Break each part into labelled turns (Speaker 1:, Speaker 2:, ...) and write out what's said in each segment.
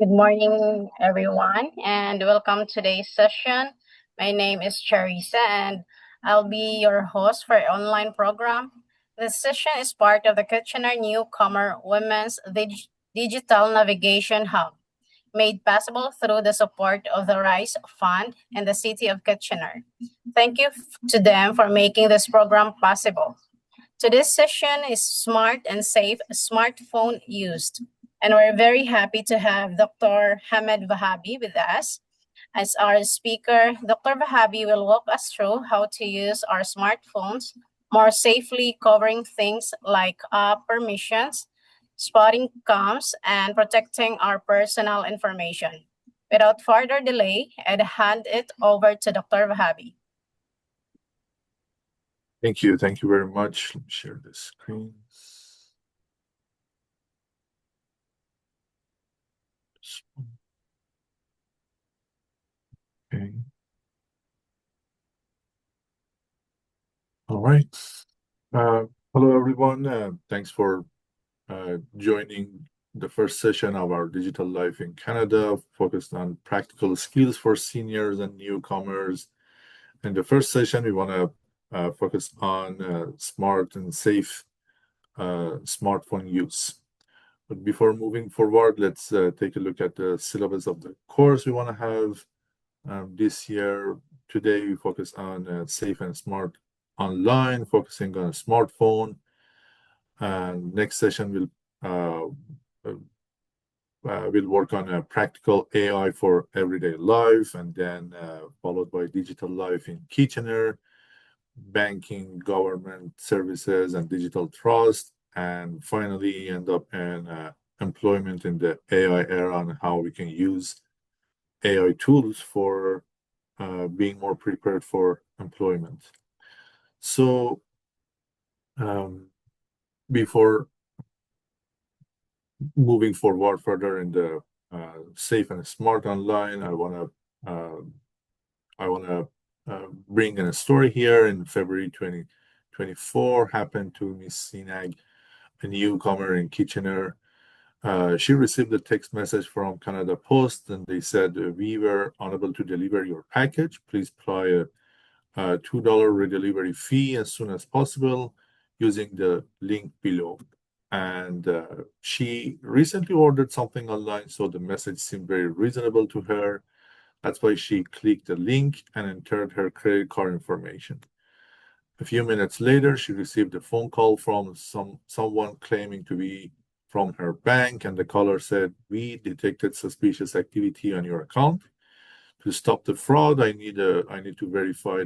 Speaker 1: Good morning, everyone, and welcome to today's session. My name is Charissa, and I'll be your host for our online program. This session is part of the Kitchener-Newcomer Women's Digital Navigation Hub, made possible through the support of the RISE Fund and the City of Kitchener. Thank you to them for making this program possible. Today's session is smart and safe smartphone used. And we're very happy to have Dr. Hamed Vahabi with us as our speaker. Dr. Vahabi will walk us through how to use our smartphones more safely, covering things like permissions, spotting comms, and protecting our personal information. Without further delay, I'd hand it over to Dr. Vahabi.
Speaker 2: Thank you. Thank you very much. Let me share the screen. Okay. All right. Hello, everyone. Thanks for joining the first session of our Digital Life in Canada, focused on practical skills for seniors and newcomers. In the first session, we want to focus on smart and safe smartphone use. But before moving forward, let's take a look at the syllabus of the course we want to have this year. Today, we focus on safe and smart online, focusing on a smartphone. And next session, we'll work on a practical AI for everyday life, and then followed by digital life in Kitchener, banking, government services, and digital trust, and finally end up in employment in the AI era and how we can use AI tools for being more prepared for employment. So before moving forward further in the safe and smart online, I want to bring in a story here. In February 2024, happened to Miss Sinag, a newcomer in Kitchener. She received a text message from Canada Post, and they said, "We were unable to deliver your package. Please apply a $2 redelivery fee as soon as possible using the link below." And she recently ordered something online, so the message seemed very reasonable to her. That's why she clicked the link and entered her credit card information. A few minutes later, she received a phone call from someone claiming to be from her bank, and the caller said, "We detected suspicious activity on your account. To stop the fraud, I need to verify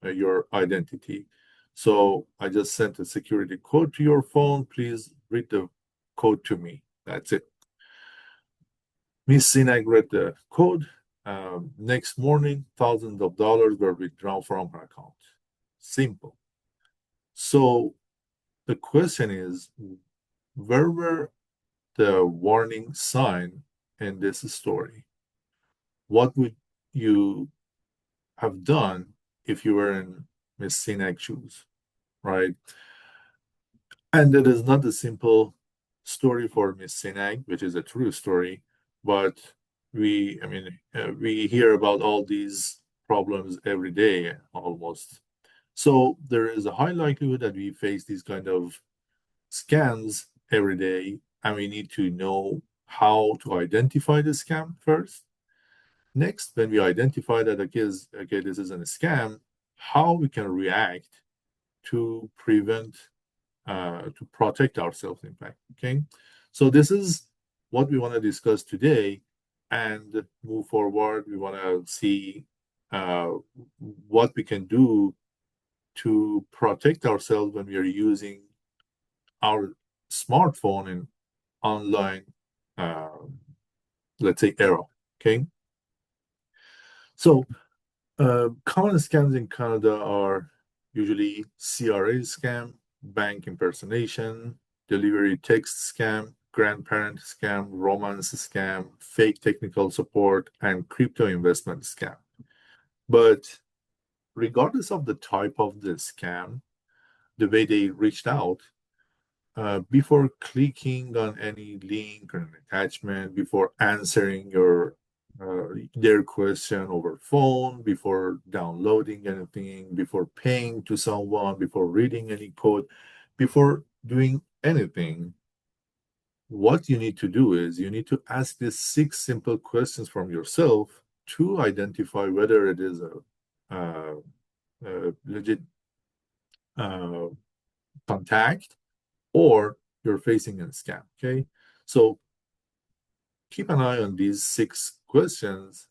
Speaker 2: your identity. So I just sent a security code to your phone. Please read the code to me." That's it. Miss Sinag read the code. Next morning, thousands of dollars were withdrawn from her account. Simple. So the question is, where were the warning sign in this story? What would you have done if you were in Miss Sinag's shoes, right? And it is not a simple story for Miss Sinag, which is a true story, but we hear about all these problems every day almost. So there is a high likelihood that we face these kind of scams every day, and we need to know how to identify the scam first. Next, when we identify that, okay, this isn't a scam, how we can react to prevent, to protect ourselves, in fact, okay? So this is what we want to discuss today, and move forward. We want to see what we can do to protect ourselves when we are using our smartphone in online, let's say, era, okay? So common scams in Canada are usually CRA scam, bank impersonation, delivery text scam, grandparent scam, romance scam, fake technical support, and crypto investment scam. But regardless of the type of the scam, the way they reached out, before clicking on any link or an attachment, before answering their question over phone, before downloading anything, before paying to someone, before reading any code, before doing anything, what you need to do is you need to ask these six simple questions from yourself to identify whether it is a legit uh, contact or you're facing a scam. Okay. So keep an eye on these six questions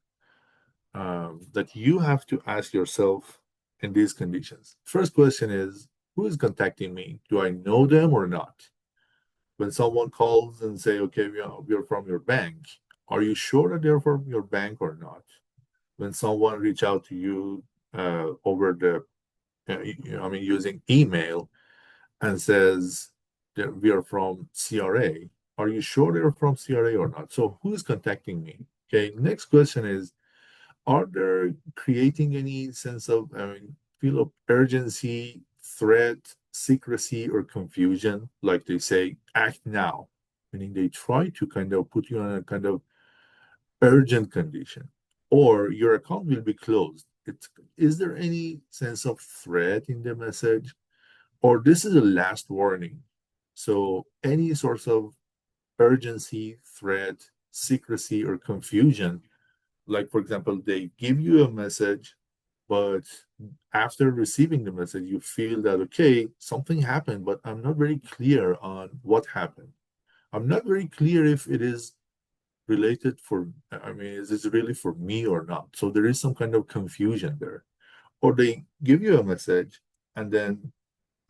Speaker 2: that you have to ask yourself in these conditions. First question is, who is contacting me? Do I know them or not? When someone calls and say, okay, we're from your bank, are you sure that they're from your bank or not? When someone reach out to you over using email and says that we are from CRA, are you sure they're from CRA or not? So who is contacting me? Okay, next question is, are they creating any sense of, feel of urgency, threat, secrecy, or confusion? Like they say, act now, meaning they try to kind of put you on a kind of urgent condition, or your account will be closed. Is there any sense of threat in the message? Or this is a last warning. So any sorts of urgency, threat, secrecy, or confusion, like for example, they give you a message, but after receiving the message, you feel that, okay, something happened, but I'm not very clear on what happened. I'm not very clear if it is related for, is this really for me or not? So there is some kind of confusion there. Or they give you a message and then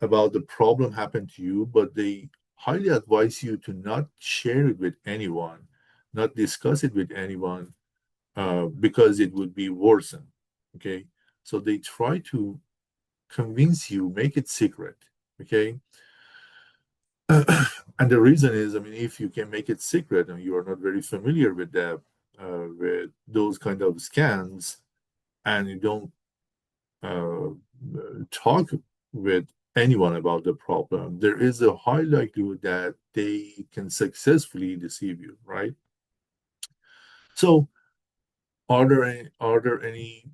Speaker 2: about the problem happened to you, but they highly advise you to not share it with anyone, not discuss it with anyone, because it would be worsened. Okay. So they try to convince you, make it secret. Okay. And the reason is, if you can make it secret and you are not very familiar with that, with those kind of scans, and you don't uh, talk with anyone about the problem, there is a high likelihood that they can successfully deceive you, right? So, are there any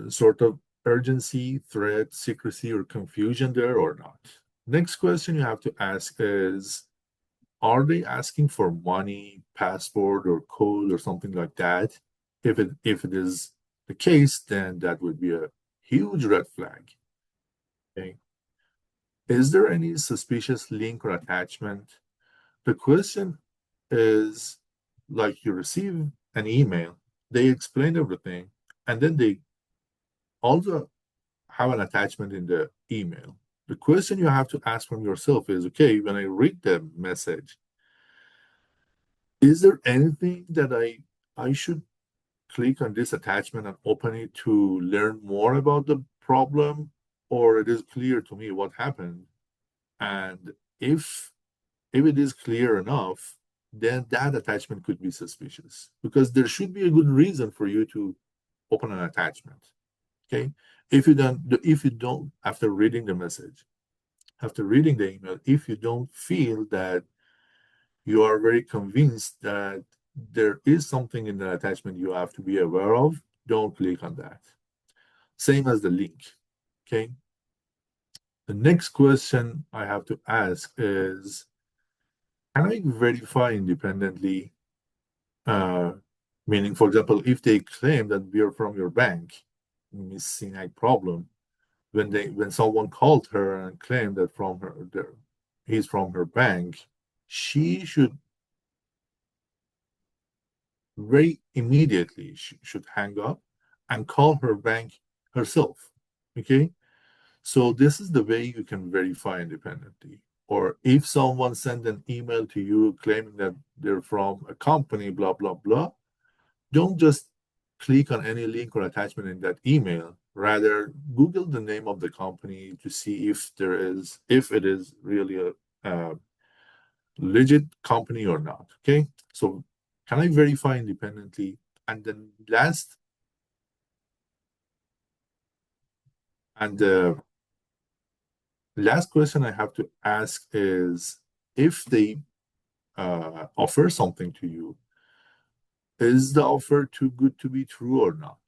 Speaker 2: sort of urgency, threat, secrecy, or confusion there or not? Next question you have to ask is, are they asking for money, passport, or code, or something like that? If it is the case, then that would be a huge red flag. Okay. Is there any suspicious link or attachment? The question is, like, you receive an email, they explain everything, and then they also have an attachment in the email. The question you have to ask from yourself is, okay, when I read the message, is there anything that I should click on this attachment and open it to learn more about the problem, or it is clear to me what happened? And if it is clear enough, then that attachment could be suspicious because there should be a good reason for you to open an attachment. Okay. If you don't, after reading the message, after reading the email, if you don't feel that you are very convinced that there is something in the attachment you have to be aware of, don't click on that. Same as the link. Okay. The next question I have to ask is, can I verify independently? Uh, Meaning, for example, if they claim that we are from your bank, Miss Sinai problem, when someone called her and claimed that he's from her bank, she should very immediately should hang up and call her bank herself. Okay, so this is the way you can verify independently. Or if someone sent an email to you claiming that they're from a company, blah blah blah, don't just click on any link or attachment in that email. Rather, Google the name of the company to see if it is really a legit company or not. Okay, so can I verify independently? And then last, and Last question I have to ask is if they offer something to you, is the offer too good to be true or not?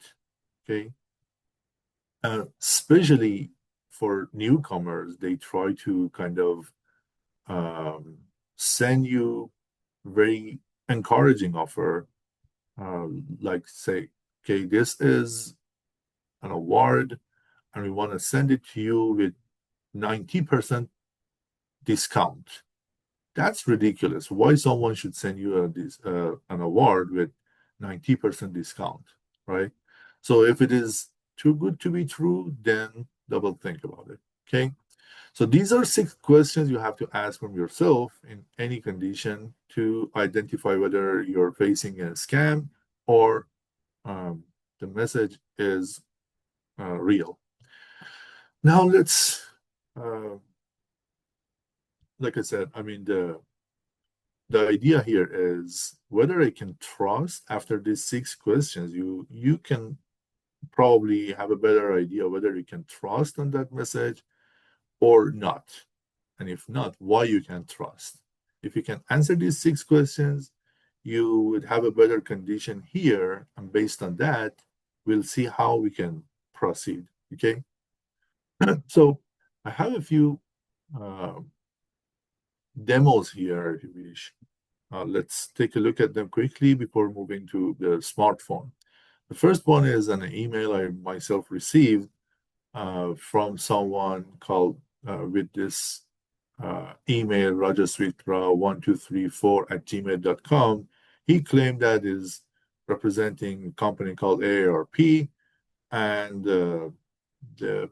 Speaker 2: Okay. Especially for newcomers, they try to kind of um, send you very encouraging offer, like say, okay, this is an award, and we want to send it to you with 90% discount. That's ridiculous. Why someone should send you an award with 90% discount, right? So if it is too good to be true, then double think about it. Okay. So these are 6 questions you have to ask from yourself in any condition to identify whether you're facing a scam or um, the message is real. Now uh, like I said, I mean the idea here is whether I can trust after these 6 questions. You can probably have a better idea whether you can trust on that message or not. And if not, why you can trust. If you can answer these 6 questions, you would have a better condition here. And based on that, we'll see how we can proceed. Okay. So I have a few uh, demos here if you wish. Let's take a look at them quickly before moving to the smartphone. The first one is an email I myself received from someone called with this email, rajaswitra1234@gmail.com. He claimed that is representing a company called AARP. And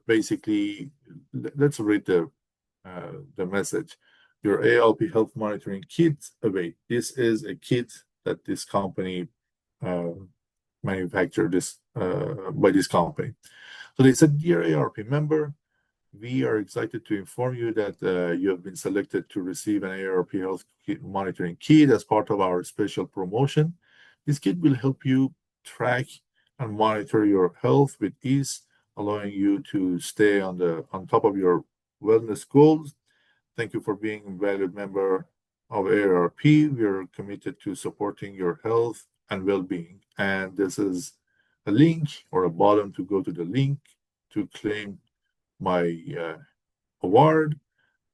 Speaker 2: basically, let's read the message. Your ALP health monitoring kit await. This is a kit that this company uh, manufactured this by this company. So they said, dear ARP member, we are excited to inform you that you have been selected to receive an ARP health monitoring kit as part of our special promotion. This kit will help you track and monitor your health with ease, allowing you to stay on top of your wellness goals. Thank you for being a valued member of ARP. We are committed to supporting your health and well-being. And this is a link or a button to go to the link to claim my award,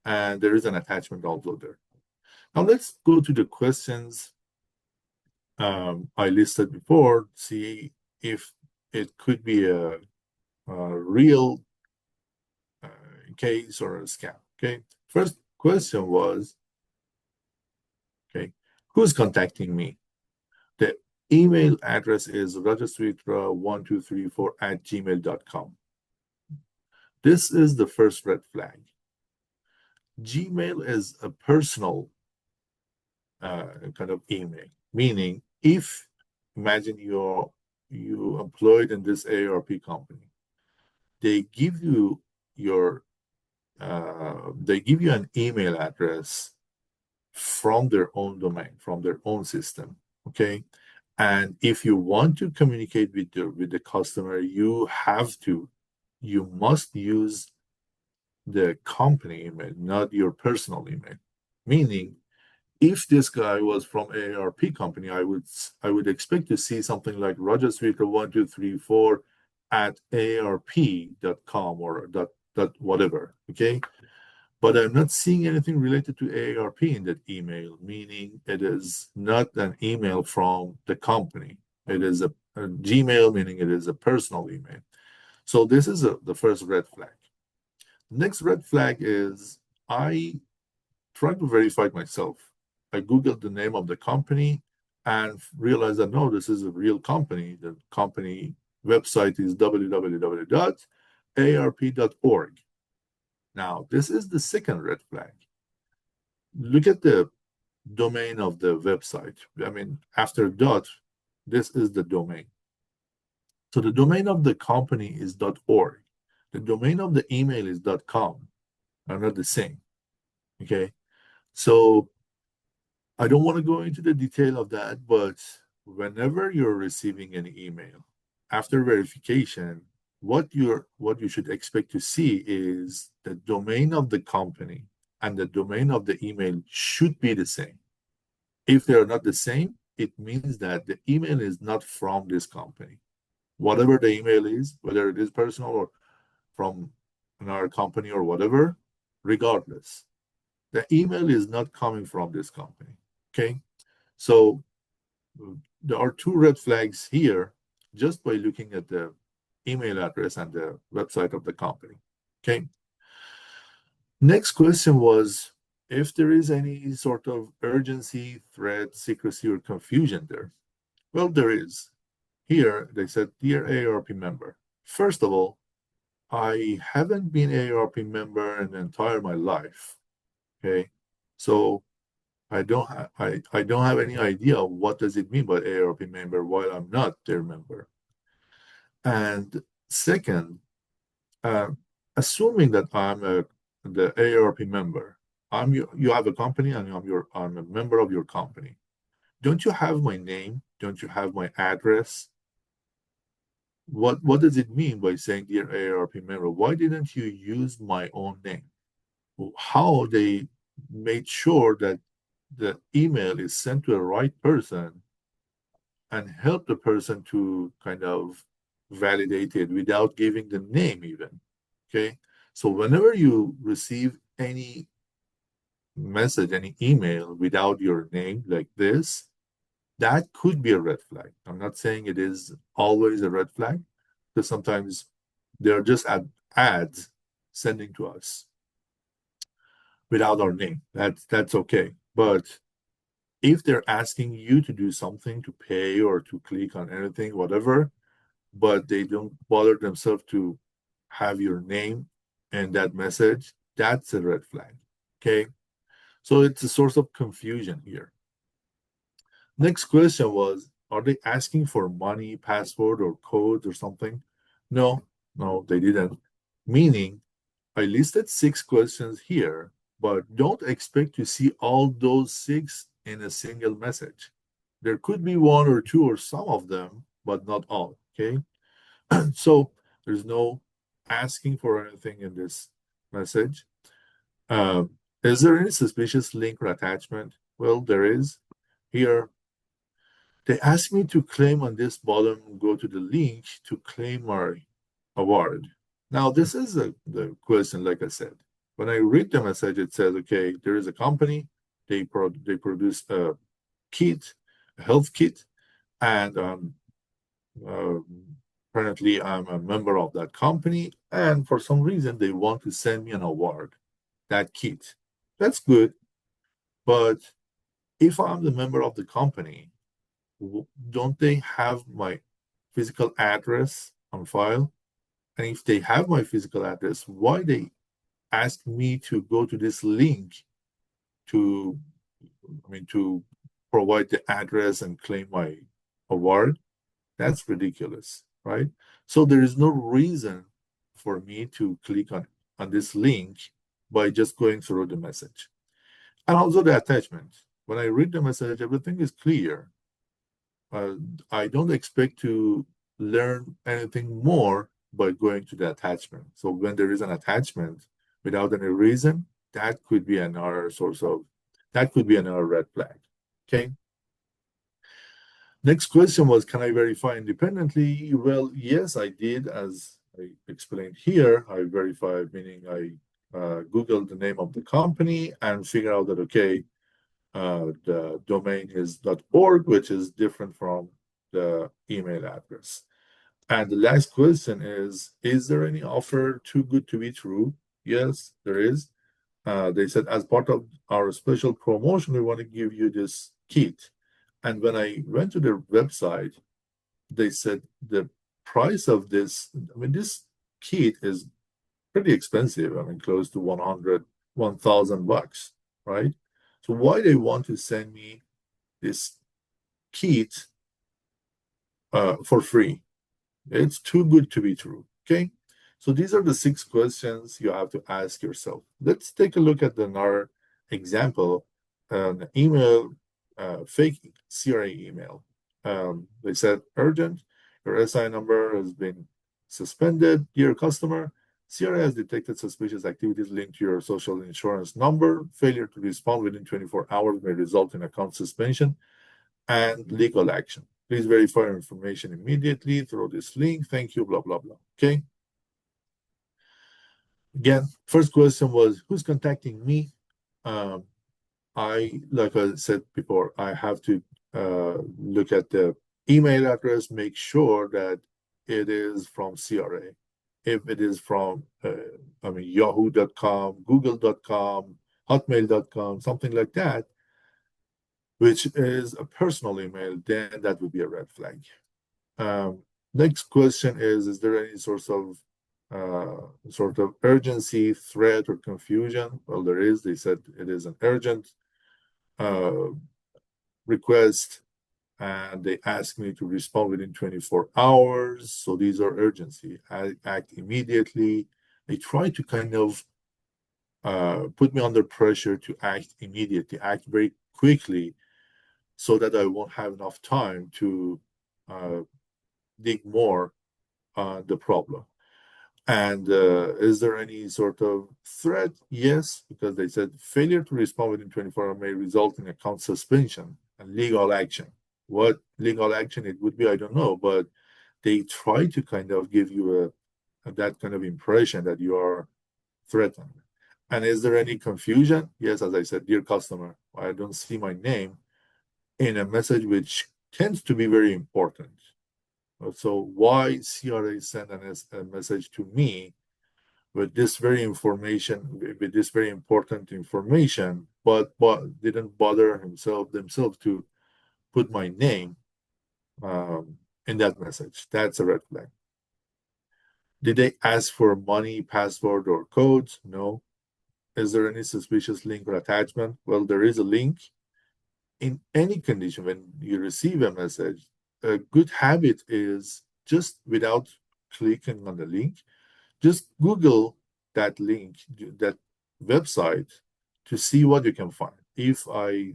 Speaker 2: and there is an attachment also there. Now let's go to the questions I listed before, see if it could be a real case or a scam. Okay, first question was, okay, who's contacting me? The email address is rajaswitra1234@gmail.com. This is the first red flag. Gmail is a personal kind of email. Meaning, if imagine you employed in this AARP company, they give you your they give you an email address from their own domain, from their own system. Okay. And if you want to communicate with the customer, you must use the company email, not your personal email. Meaning, if this guy was from AARP company, I would expect to see something like rogerspeaker1234 at aarp.com or dot whatever. Okay. But I'm not seeing anything related to AARP in that email, meaning it is not an email from the company. It is a Gmail, meaning it is a personal email. So this is the first red flag. Next red flag is I tried to verify it myself. I Googled the name of the company and realized that no, this is a real company. The company website is www.arp.org. Now, this is the second red flag. Look at the domain of the website. I mean, after dot, this is the domain. So the domain of the company is .org. The domain of the email is .com. Are not the same. Okay. So I don't want to go into the detail of that, but whenever you're receiving an email, after verification, what you should expect to see is the domain of the company and the domain of the email should be the same. If they are not the same, it means that the email is not from this company. Whatever the email is, whether it is personal or from another company or whatever, regardless, the email is not coming from this company. Okay. So there are two red flags here just by looking at the email address and the website of the company. Okay. Next question was if there is any sort of urgency, threat, secrecy, or confusion there. Well, there is. Here, they said, Dear AARP member, first of all, I haven't been AARP member in the entire my life. Okay. So I don't have any idea what does it mean by AARP member while I'm not their member. And second, uh, assuming that the AARP member, you have a company and I'm a member of your company. Don't you have my name? Don't you have my address? What does it mean by saying dear AARP member? Why didn't you use my own name? How they made sure that the email is sent to the right person and help the person to kind of validate it without giving the name even. Okay. So whenever you receive any message, any email without your name like this, that could be a red flag. I'm not saying it is always a red flag, because sometimes they're just ads sending to us without our name. That's okay. But if they're asking you to do something, to pay or to click on anything, whatever, but they don't bother themselves to have your name and that message, that's a red flag. Okay. So it's a source of confusion here. Next question was, are they asking for money, password, or code or something? No, no, they didn't. Meaning, I listed 6 questions here, but don't expect to see all those 6 in a single message. There could be one or two or some of them, but not all. Okay. So there's no asking for anything in this message. Is there any suspicious link or attachment? Well, there is. Here, they ask me to claim on this bottom, go to the link to claim my award. Now, this is the question, like I said. When I read the message, it says, okay, there is a company, they produce a kit, a health kit, and uh, apparently I'm a member of that company, and for some reason they want to send me an award, that kit. That's good, but if I'm the member of the company, don't they have my physical address on file? And if they have my physical address, why they ask me to go to this link to, to provide the address and claim my award? That's ridiculous, right? So there is no reason for me to click on this link by just going through the message. And also the attachment. When I read the message, everything is clear. Uh, I don't expect to learn anything more by going to the attachment. So when there is an attachment without any reason, that could be another that could be another red flag. Okay. Next question was, can I verify independently? Well, yes, I did. As I explained here, I verified, meaning I Googled the name of the company and figured out that, okay, the domain is .org, which is different from the email address. And the last question is there any offer too good to be true? Yes, there is. They said, as part of our special promotion, we want to give you this kit. And when I went to their website, they said the price of this, this kit is pretty expensive. Close to 1,000 bucks, right? So why they want to send me this kit for free? It's too good to be true. Okay. So these are the 6 questions you have to ask yourself. Let's take a look at another example, an email, fake CRA email. They said, urgent, your SI number has been suspended. Dear customer, CRA has detected suspicious activities linked to your social insurance number. Failure to respond within 24 hours may result in account suspension and legal action. Please verify your information immediately through this link. Thank you, blah, blah, blah. Okay. Again, first question was, who's contacting me? Um, like I said before, I have to look at the email address, make sure that it is from CRA. If it is from, yahoo.com, google.com, hotmail.com, something like that, which is a personal email, then that would be a red flag. Next question is there any sort of urgency, threat, or confusion? Well, there is. They said it is an urgent uh, request, and they asked me to respond within 24 hours. So these are urgency. I act immediately. They try to kind of put me under pressure to act immediately, act very quickly, so that I won't have enough time to uh, dig more on the problem. And is there any sort of threat? Yes, because they said failure to respond within 24 hours may result in account suspension and legal action. What legal action it would be, I don't know, but they try to kind of give you that kind of impression that you are threatened. And is there any confusion? Yes, as I said, dear customer, I don't see my name in a message which tends to be very important. So why CRA send a message to me with this very important information, but didn't bother themselves to put my name in that message? That's a red flag. Did they ask for money, password, or codes? No. Is there any suspicious link or attachment? Well, there is a link. In any condition, when you receive a message, a good habit is just without clicking on the link, just Google that link, that website, to see what you can find. If I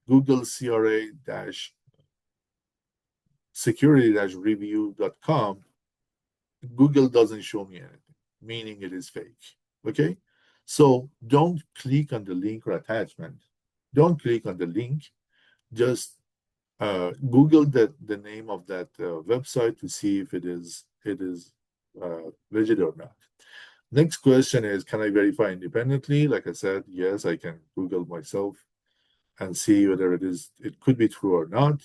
Speaker 2: Google CRA-security-review.com, Google doesn't show me anything, meaning it is fake. Okay? So don't click on the link or attachment. Don't click on the link. Just Google the name of that website to see if it is legit or not. Next question is, can I verify independently? Like I said, yes, I can Google myself and see whether it could be true or not.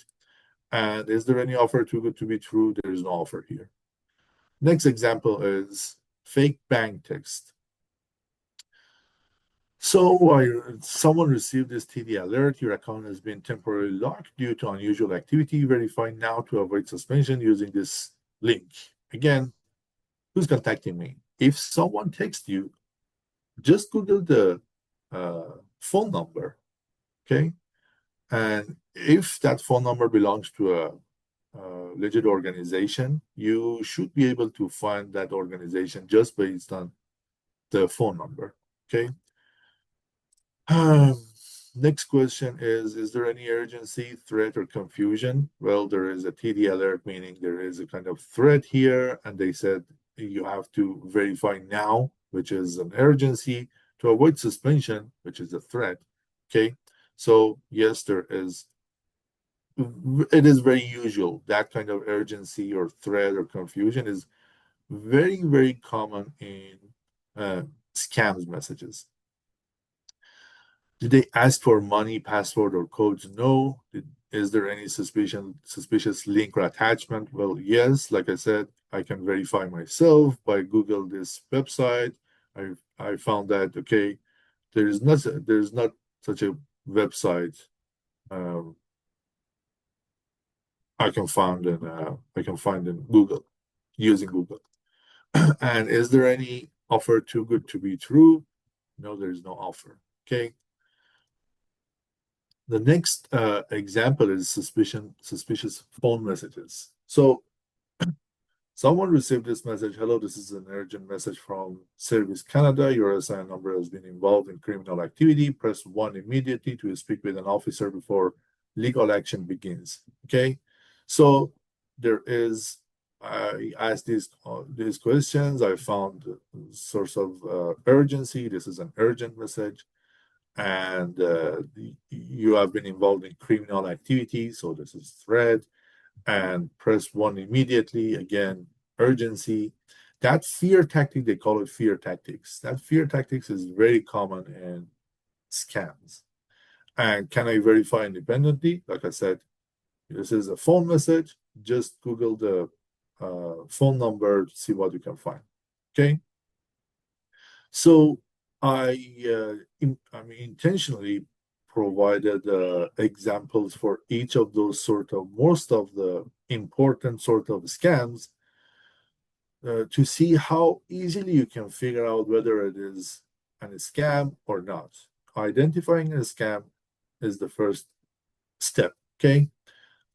Speaker 2: And is there any offer too good to be true? There is no offer here. Next example is fake bank text. So someone received this TD alert. Your account has been temporarily locked due to unusual activity. Verify now to avoid suspension using this link. Again, who's contacting me? If someone texts you, just Google the phone number, okay? And if that phone number belongs to a legit organization, you should be able to find that organization just based on the phone number, okay? Um, Next question is there any urgency, threat, or confusion? Well, there is a TD alert, meaning there is a kind of threat here, and they said you have to verify now, which is an urgency, to avoid suspension, which is a threat. Okay, so yes, there is. It is very usual that kind of urgency or threat or confusion is very, very common in scams messages. Did they ask for money, password, or codes? No. Is there any suspicious link or attachment? Well, yes. Like I said, I can verify myself by Google this website. I found that okay, there's not such a website um, I can find in Google using Google. And is there any offer too good to be true? No, there is no offer. Okay. The next example is suspicious phone messages. So someone received this message. Hello, this is an urgent message from Service Canada. Your SIN number has been involved in criminal activity. Press 1 immediately to speak with an officer before legal action begins. Okay. So there is I asked these questions. I found source of urgency. This is an urgent message, and you have been involved in criminal activity, so this is threat. And press one immediately. Again, urgency. That fear tactic, they call it fear tactics. That fear tactics is very common in scams. And can I verify independently? Like I said, this is a phone message. Just Google the phone number to see what you can find. Okay. So I mean, intentionally provided examples for each of those sort of most of the important sort of scams to see how easily you can figure out whether it is a scam or not. Identifying a scam is the first step. Okay.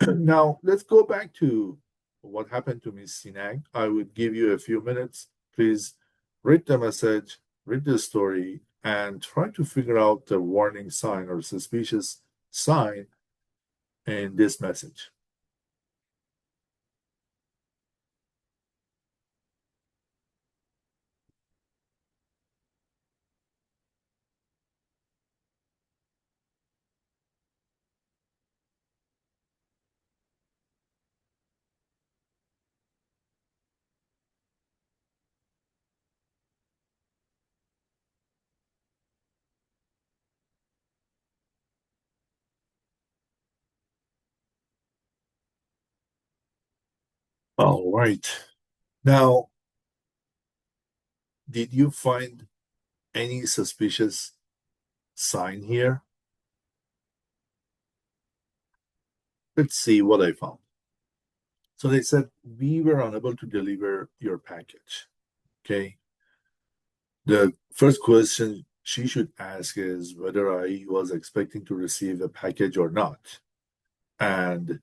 Speaker 2: Now let's go back to what happened to Miss Sinag. I would give you a few minutes. Please read the message, read the story, and try to figure out the warning sign or suspicious sign in this message. All right. Now, did you find any suspicious sign here? Let's see what I found. So they said, we were unable to deliver your package. Okay. The first question she should ask is whether I was expecting to receive a package or not. And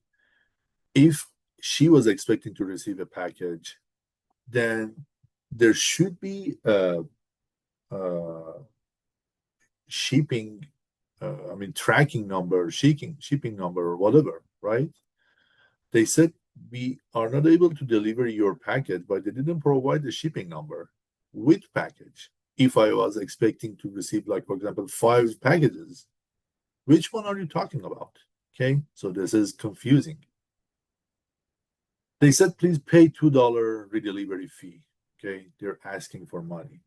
Speaker 2: if she was expecting to receive a package, then there should be a shipping, tracking number, shipping number, or whatever, right? They said we are not able to deliver your package, but they didn't provide the shipping number with package. If I was expecting to receive, like, for example, 5 packages, which one are you talking about? Okay, so this is confusing. They said, please pay $2 redelivery fee. Okay, they're asking for money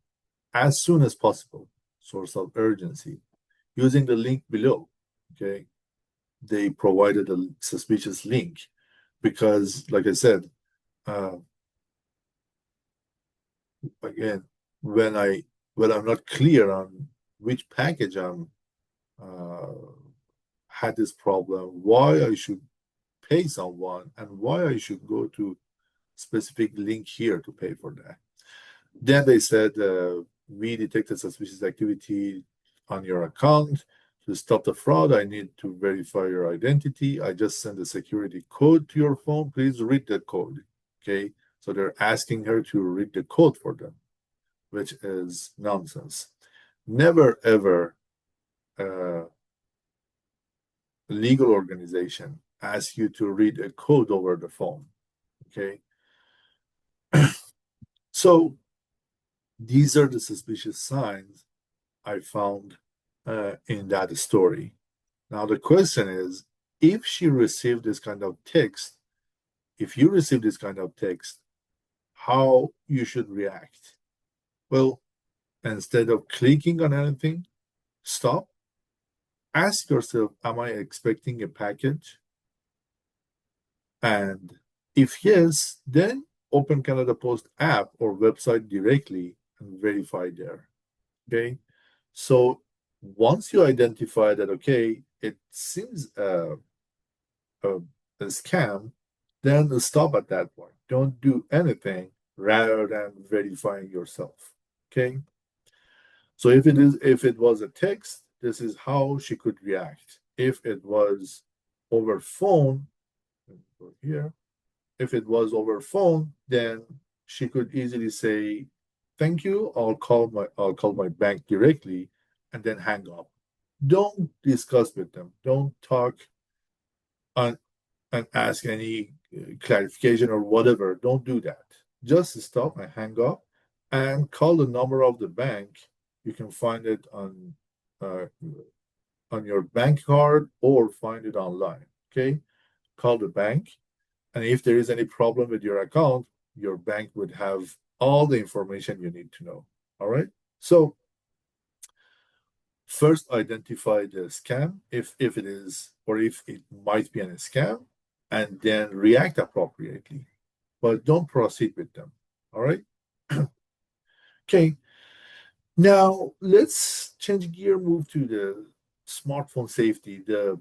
Speaker 2: as soon as possible. Source of urgency. Using the link below. Okay, they provided a suspicious link because, like I said, uh, again, when I when I'm not clear on which package I'm uh, had this problem, why I should pay someone, and why I should go to specific link here to pay for that. Then they said, we detected suspicious activity on your account. To stop the fraud, I need to verify your identity. I just sent a security code to your phone. Please read the code. Okay. So they're asking her to read the code for them, which is nonsense. Never ever a legal organization ask you to read a code over the phone. Okay. So these are the suspicious signs I found in that story. Now, the question is, if she received this kind of text, if you receive this kind of text, how you should react? Well, instead of clicking on anything, stop, ask yourself, am I expecting a package? And if yes, then open Canada Post app or website directly and verify there. Okay. So once you identify that, okay, it seems a scam, then stop at that point. Don't do anything rather than verifying yourself. Okay. So if it was a text, this is how she could react. If it was over phone, here, if it was over phone, then she could easily say, "Thank you. I'll call my bank directly," and then hang up. Don't discuss with them. Don't talk and ask any clarification or whatever, don't do that. Just stop and hang up and call the number of the bank. You can find it uh, on your bank card or find it online. Okay, call the bank, and if there is any problem with your account, your bank would have all the information you need to know. All right. So first identify the scam, if it is or if it might be a scam, and then react appropriately. But don't proceed with them. All right. Okay. Now let's change gear, move to the smartphone safety. The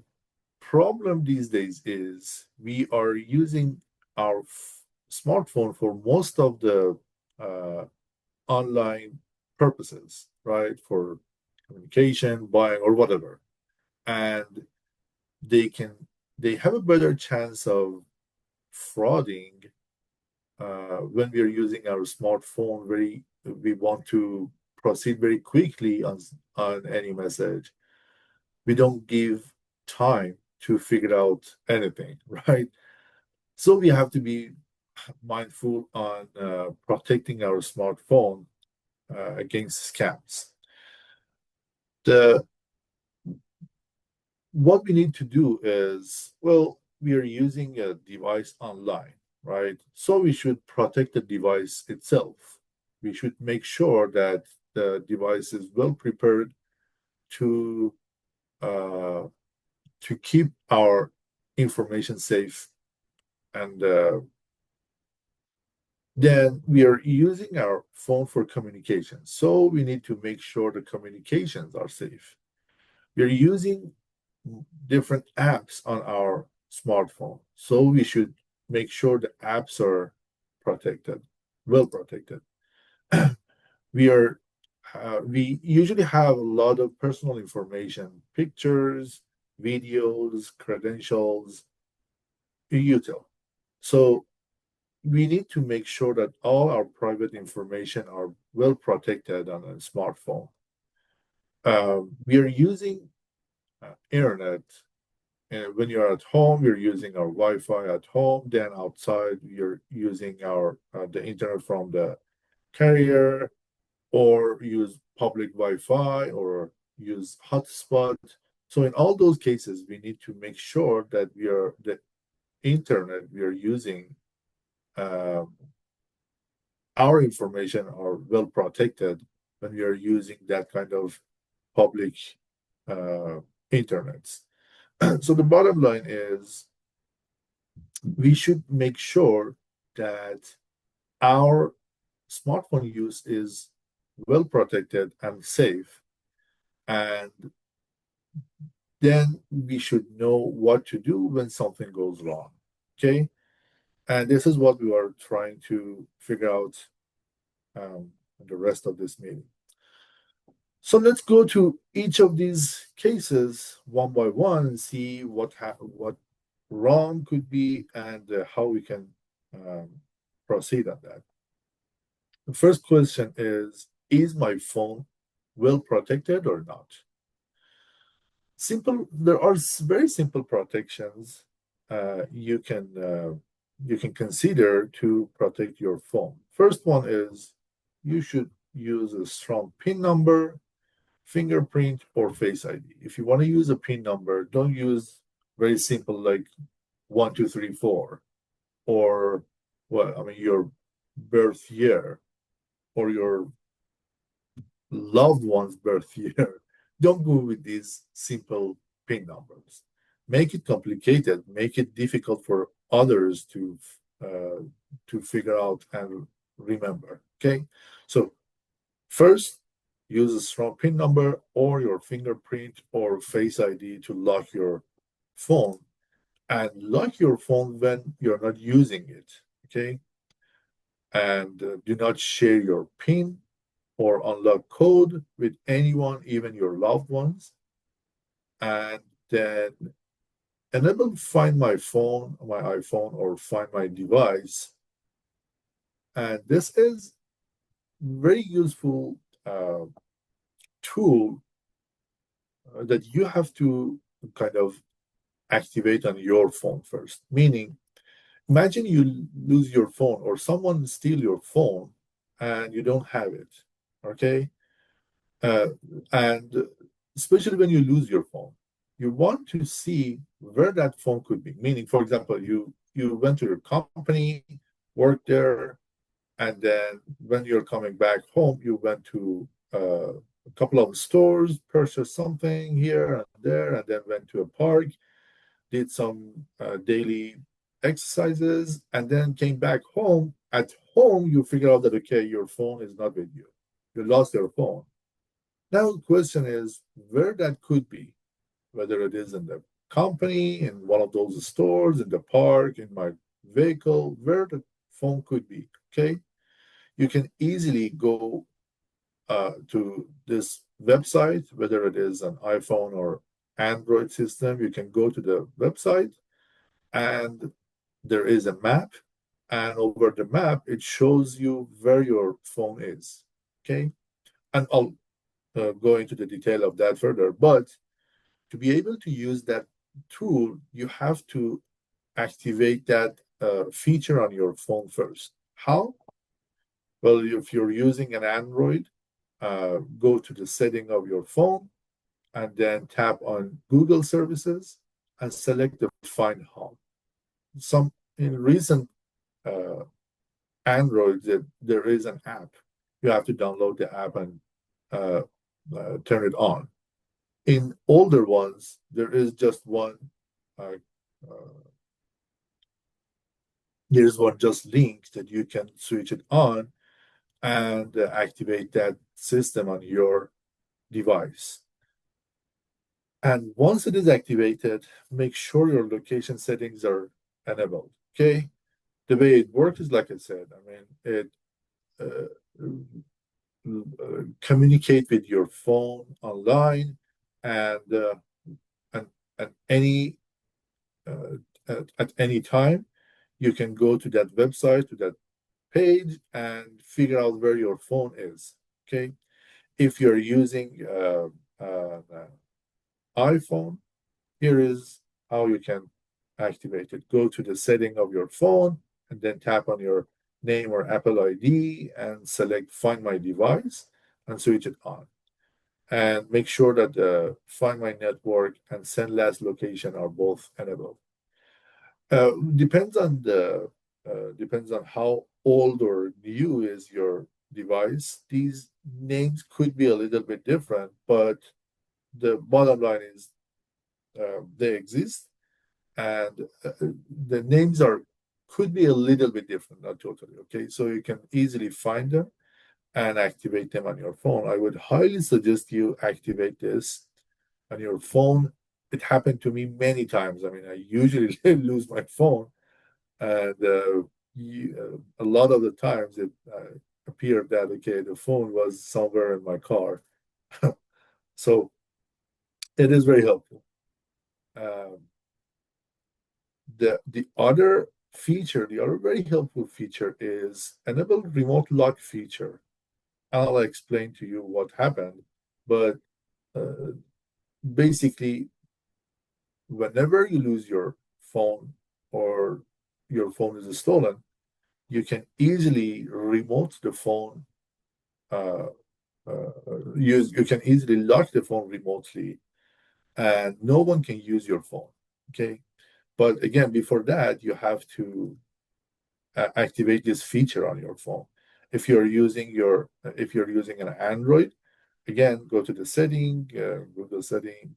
Speaker 2: problem these days is we are using our smartphone for most of the uh, online purposes, right? For communication, buying, or whatever. And they can they have a better chance of frauding when we are using our smartphone. We want to proceed very quickly on any message. We don't give time to figure out anything, right? So we have to be mindful on protecting our smartphone against scams. The What we need to do is, well, we are using a device online, right? So we should protect the device itself. We should make sure that the device is well prepared to uh, to keep our information safe. And then we are using our phone for communication. So we need to make sure the communications are safe. We're using different apps on our smartphone. So we should make sure the apps are protected, well protected. We usually have a lot of personal information, pictures, videos, credentials, util. So we need to make sure that all our private information are well protected on a smartphone. We are using internet. And when you're at home, you're using our Wi-Fi at home. Then outside, you're using our the internet from the carrier, or use public Wi-Fi, or use hotspot. So in all those cases, we need to make sure that the internet we are using, um, our information are well protected when we are using that kind of public uh, internets. So the bottom line is we should make sure that our smartphone use is well protected and safe. And then we should know what to do when something goes wrong. Okay. And this is what we are trying to figure out in the rest of this meeting. So let's go to each of these cases one by one and see what wrong could be, and how we can um, proceed on that. The first question is my phone well protected or not? There are very simple protections you can consider to protect your phone. First one is you should use a strong PIN number, fingerprint, or Face ID. If you want to use a PIN number, don't use very simple like 1234, or your birth year, or your loved one's birth year. Don't go with these simple PIN numbers. Make it complicated. Make it difficult for others uh, to figure out and remember. Okay, so first, use a strong PIN number or your fingerprint or Face ID to lock your phone, and lock your phone when you're not using it. Okay, and do not share your PIN or unlock code with anyone, even your loved ones. And then enable Find My Phone, my iPhone, or Find My Device. And this is very useful tool that you have to kind of activate on your phone first. Meaning, Imagine you lose your phone or someone steal your phone and you don't have it. Okay. Uh, and especially when you lose your phone, you want to see where that phone could be. Meaning, for example, you went to your company, worked there, and then when you're coming back home, you went to a couple of stores, purchased something here and there, and then went to a park, did some daily exercises, and then came back home. At home, you figure out that, okay, your phone is not with you. You lost your phone. Now, the question is where that could be, whether it is in the company, in one of those stores, in the park, in my vehicle, where the phone could be. Okay. You can easily go to this website, whether it is an iPhone or Android system. You can go to the website and there is a map. And over the map, it shows you where your phone is. Okay. And I'll go into the detail of that further. But to be able to use that tool, you have to activate that feature on your phone first. How? Well, if you're using an Android, go to the setting of your phone and then tap on Google services and select the Find Home. Some in recent uh, Android, there is an app. You have to download the app and uh, turn it on. In older ones, there is just one. Uh, uh, there's one just link that you can switch it on and activate that system on your device. And once it is activated, make sure your location settings are enabled. Okay. The way it works is like I said, I mean, it communicate with your phone online and and, and any at any time you can go to that website, to that page, and figure out where your phone is. Okay. If you're using iPhone, here is how you can activate it. Go to the setting of your phone and then tap on your name or Apple ID and select Find My Device and switch it on. And make sure that the Find My Network and Send Last Location are both enabled. Depends on the depends on how old or new is your device. These names could be a little bit different, but the bottom line is they exist, and the names are could be a little bit different, not totally. Okay, so you can easily find them and activate them on your phone. I would highly suggest you activate this on your phone. It happened to me many times. I mean, I usually lose my phone, and a lot of the times it appeared that okay, the phone was somewhere in my car. So it is very helpful. Um, the other feature, the other very helpful feature is enable remote lock feature. I'll explain to you what happened, but uh, basically, whenever you lose your phone or your phone is stolen, you can easily remote the phone. Uh, you can easily lock the phone remotely, and no one can use your phone. Okay, but again, before that, you have to activate this feature on your phone. If you're using an Android, again, go to the setting,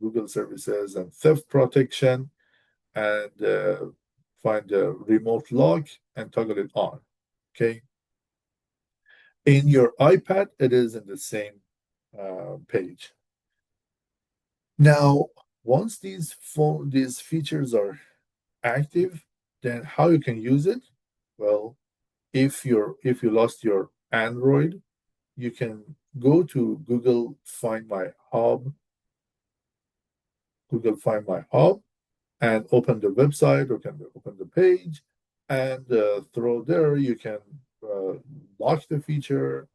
Speaker 2: Google services, and theft protection, and find the remote lock and toggle it on. Okay. In your iPad, it is in the same page. Now, once these features are active, then how you can use it? Well, if you lost your Android, you can go to Google Find My Hub, and open the website or can open the page, and through there you can uh, lock the feature.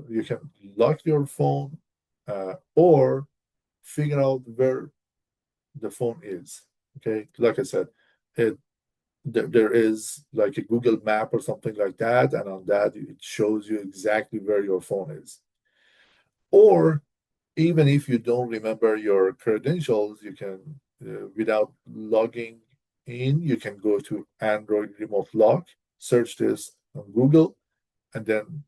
Speaker 2: You can lock your phone or figure out where the phone is. Okay, like I said, it there is like a Google map or something like that, and on that it shows you exactly where your phone is. Or even if you don't remember your credentials, you can, without logging in, you can go to Android Remote Lock, search this on Google, and then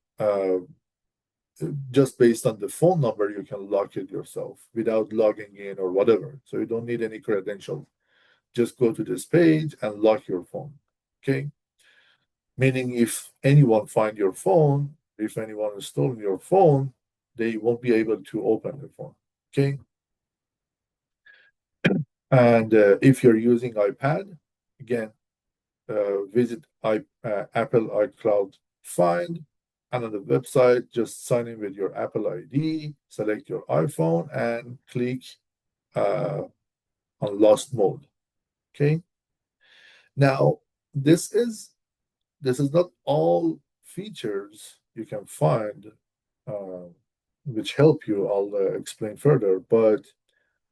Speaker 2: just based on the phone number, you can lock it yourself without logging in or whatever. So you don't need any credentials. Just go to this page and lock your phone. Okay. Meaning if anyone find your phone, if anyone has stolen your phone, they won't be able to open the phone. Okay. And if you're using iPad, again, visit Apple iCloud Find, and on the website, just sign in with your Apple ID, select your iPhone, and click uh, on Lost Mode. Okay. Now, this is this is not all features you can find uh, which help you. I'll explain further, but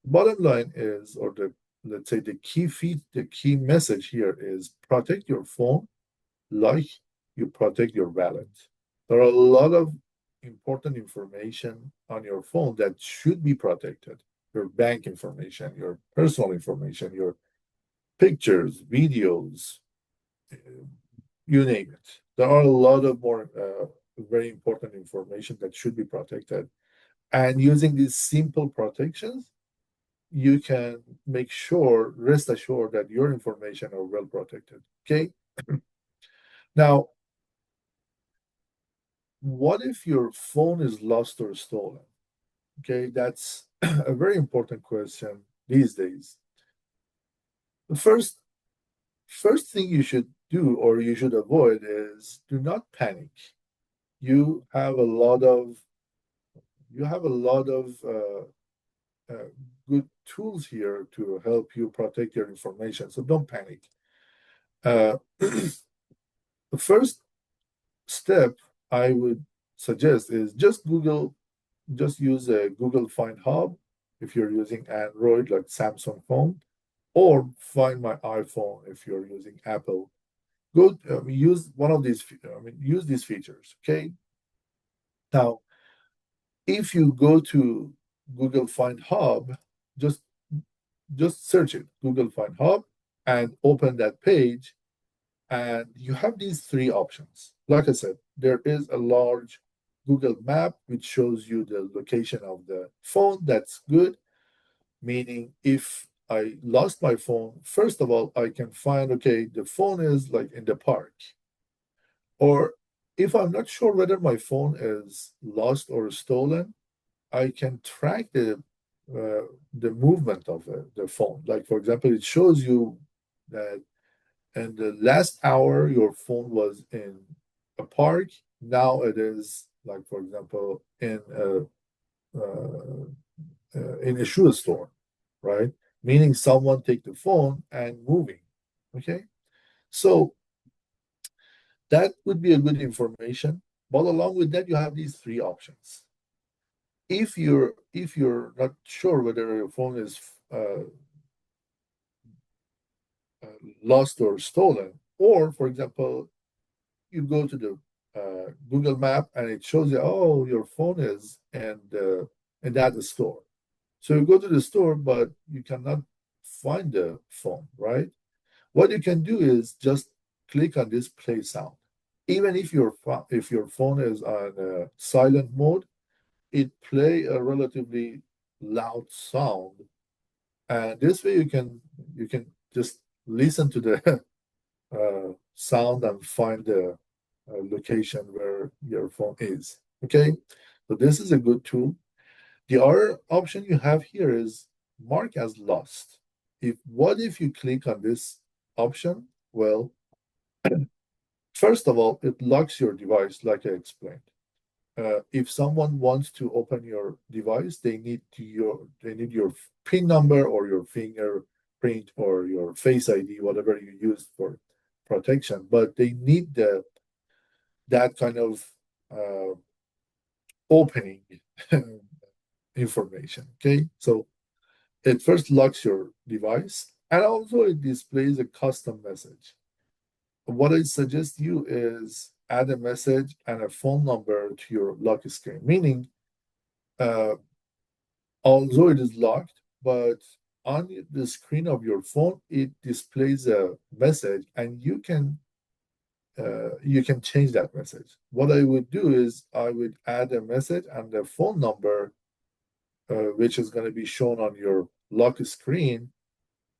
Speaker 2: bottom line is, or the let's say the key message here is protect your phone like you protect your wallet. There are a lot of important information on your phone that should be protected. Your bank information, your personal information, your pictures, videos, uh, you name it. There are a lot of more very important information that should be protected. And using these simple protections, you can make sure, rest assured that your information are well protected. Okay. Now, what if your phone is lost or stolen? Okay, that's a very important question these days. The first thing you should do or you should avoid is do not panic. You have a lot of you have a lot of uh, good tools here to help you protect your information. So don't panic. The first step I would suggest is just use a Google Find Hub if you're using Android like Samsung phone, or Find My iPhone if you're using Apple. Go use one of these. Use these features. Okay. Now, if you go to Google Find Hub, just just search it, Google Find Hub, and open that page, and you have these three options. Like I said, there is a large Google map which shows you the location of the phone. That's good, meaning if I lost my phone, first of all, I can find, okay, the phone is like in the park. Or if I'm not sure whether my phone is lost or stolen, I can track the movement of the phone. Like for example, it shows you that in the last hour your phone was in a park. Now it is like for example in a shoe store, right? Meaning someone take the phone and moving. Okay, so that would be a good information. But along with that, you have these three options. If you're not sure whether your phone is uh, uh, lost or stolen, or for example, you go to the Google Map and it shows you, oh, your phone is and at the store. So you go to the store, but you cannot find the phone, right? What you can do is just click on this play sound. Even if your phone is on silent mode, it play a relatively loud sound, and this way you can just listen to the sound and find the location where your phone is. Okay, so this is a good tool. The other option you have here is mark as lost. If what if you click on this option? Well, first of all, it locks your device, like I explained. If someone wants to open your device, they need your PIN number or your fingerprint or your Face ID, whatever you use for protection. But they need that kind of uh, opening information. Okay, so it first locks your device, and also it displays a custom message. what I suggest you is add a message and a phone number to your lock screen, meaning uh, although it is locked, but on the screen of your phone, it displays a message, and you can change that message. What I would do is I would add a message and a phone number, which is going to be shown on your lock screen.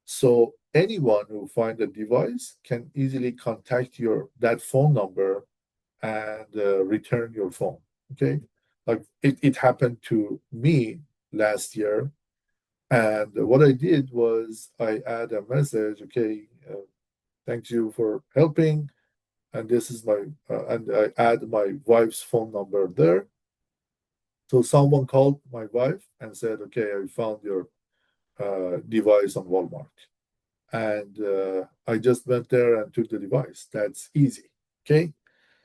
Speaker 2: So anyone who find a device can easily contact your that phone number and return your phone. Okay, like it happened to me last year, and what I did was I add a message. Okay, thank you for helping, and this is my and I add my wife's phone number there. So someone called my wife and said, "Okay, I found your device on Walmart." And I just went there and took the device. That's easy. Okay.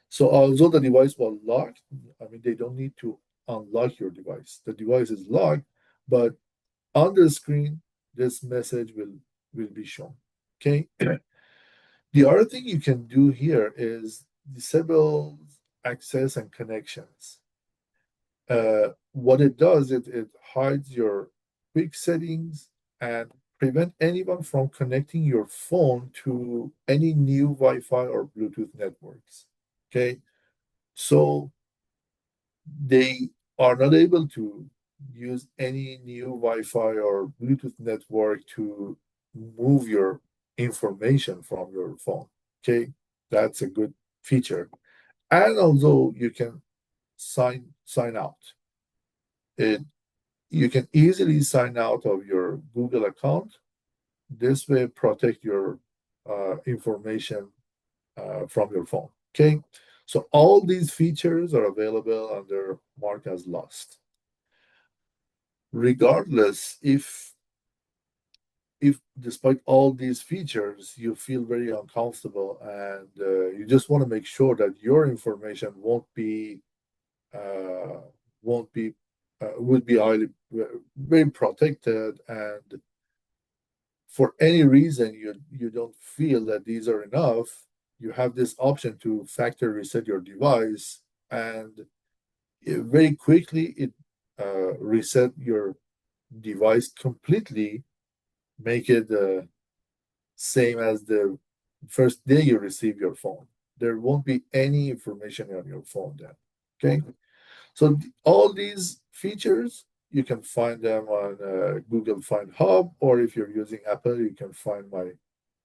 Speaker 2: So although the device was locked, I mean, they don't need to unlock your device. The device is locked, but on the screen, this message will be shown. Okay. The other thing you can do here is disable access and connections. What it does, it hides your quick settings and prevent anyone from connecting your phone to any new Wi-Fi or Bluetooth networks. Okay, so they are not able to use any new Wi-Fi or Bluetooth network to move your information from your phone. Okay, that's a good feature. And although you can sign out, it you can easily sign out of your Google account. This way, protect your information from your phone. Okay, so all these features are available under mark as lost. Regardless, if despite all these features you feel very uncomfortable and you just want to make sure that your information uh, won't be would be highly very protected, and for any reason you don't feel that these are enough, you have this option to factory reset your device, and very quickly it reset your device completely, make it same as the first day you receive your phone. There won't be any information on your phone then. Okay, so all these features you can find them on Google Find Hub, or if you're using Apple, you can find my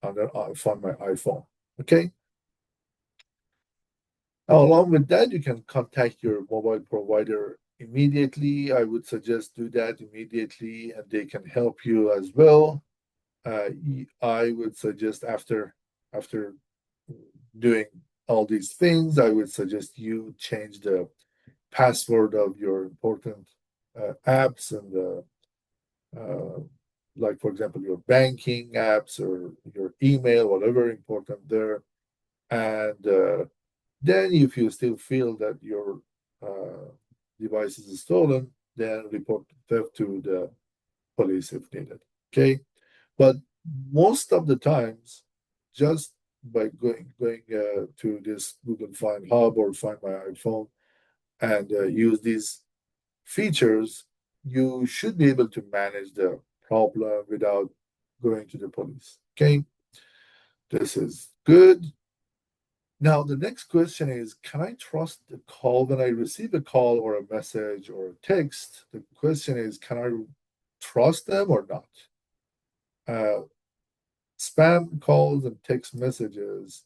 Speaker 2: iPhone. Okay. Now, along with that, you can contact your mobile provider immediately. I would suggest do that immediately, and they can help you as well. I would suggest after doing all these things, I would suggest you change the password of your important apps and uh, like for example your banking apps or your email, whatever important there. And then if you still feel that your uh, device is stolen, then report theft to the police if needed. Okay, but most of the times, just by going to this Google Find Hub or Find My iPhone and use these features, you should be able to manage the problem without going to the police. Okay, this is good. Now, the next question is, can I trust the call when I receive a call or a message or a text? The question is, can I trust them or not? Uh, Spam calls and text messages